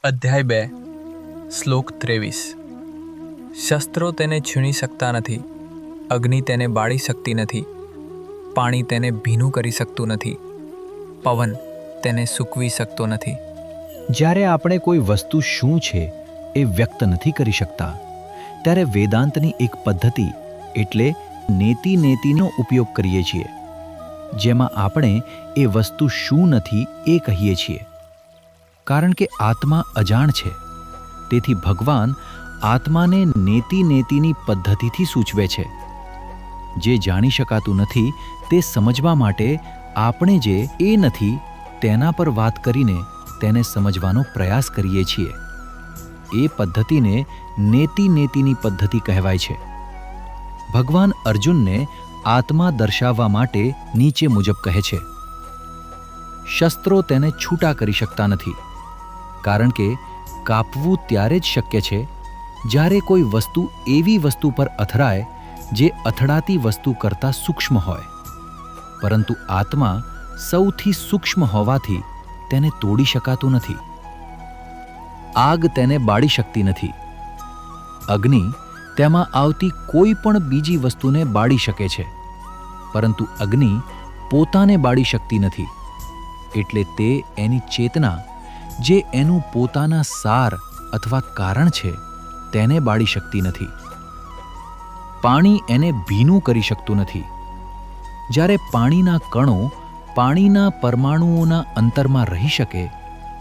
અધ્યાય 2 શ્લોક 23 શસ્ત્રો તેને છીણી શકતા નથી, અગ્નિ તેને બાળી શકતી નથી, પાણી તેને ભીનું કરી શકતું નથી, પવન તેને સૂકવી શકતો નથી. જ્યારે આપણે કોઈ વસ્તુ શું છે એ વ્યક્ત નથી કરી શકતા, ત્યારે વેદાંતની એક પદ્ધતિ એટલે નેતિનો ઉપયોગ કરીએ છીએ, જેમાં આપણે એ વસ્તુ શું નથી એ કહીએ છીએ. કારણ કે આત્મા અજાણ છે, તેથી ભગવાન આત્માને નેતિની પદ્ધતિથી સૂચવે છે. જે જાણી શકાતું નથી તે સમજવા માટે આપણે જે એ નથી તેના પર વાત કરીને તેને સમજવાનો પ્રયાસ કરીએ છીએ. એ પદ્ધતિને નેતિની પદ્ધતિ કહેવાય છે. ભગવાન અર્જુનને આત્મા દર્શાવવા માટે નીચે મુજબ કહે છે: શસ્ત્રો તેને છૂટા કરી શકતા નથી, કારણ કે કાપવું ત્યારે જ શક્ય છે જ્યારે કોઈ વસ્તુ એવી વસ્તુ પર અથડાય જે અથડાતી વસ્તુ કરતાં સૂક્ષ્મ હોય. પરંતુ આત્મા સૌથી સૂક્ષ્મ હોવાથી તેને તોડી શકાતું નથી. આગ તેને બાળી શકતી નથી. અગ્નિ તેમાં આવતી કોઈ પણ બીજી વસ્તુને બાળી શકે છે, પરંતુ અગ્નિ પોતાને બાળી શકતી નથી. એટલે તે એની ચેતના, જે એનું પોતાના સાર અથવા કારણ છે, તેને બાળી શકતી નથી. પાણી એને ભીનું કરી શકતું નથી. જ્યારે પાણીના કણો પાણીના પરમાણુઓના અંતરમાં રહી શકે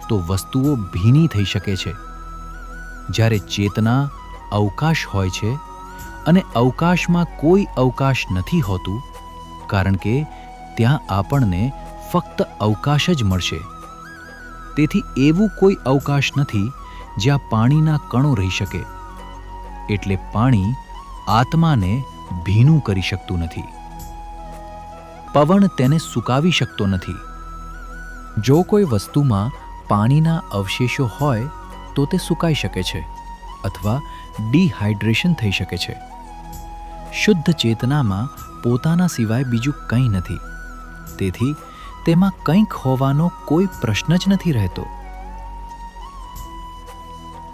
તો વસ્તુઓ ભીની થઈ શકે છે. જ્યારે ચેતના અવકાશ હોય છે અને અવકાશમાં કોઈ અવકાશ નથી હોતું, કારણ કે ત્યાં આપણને ફક્ત અવકાશ જ મળશે. તેથી એવું કોઈ અવકાશ નથી જ્યાં પાણીના કણો રહી શકે. એટલે પાણી આત્માને ભીનું કરી શકતું નથી. પવન તેને સુકાવી શકતો નથી. જો કોઈ વસ્તુમાં પાણીના અવશેષો હોય તો તે સુકાઈ શકે છે અથવા ડિહાઇડ્રેશન થઈ શકે છે. શુદ્ધ ચેતનામાં પોતાના સિવાય બીજું કંઈ નથી. તેથી તેમાં કંઈક હોવાનો કોઈ પ્રશ્ન જ નથી રહેતો.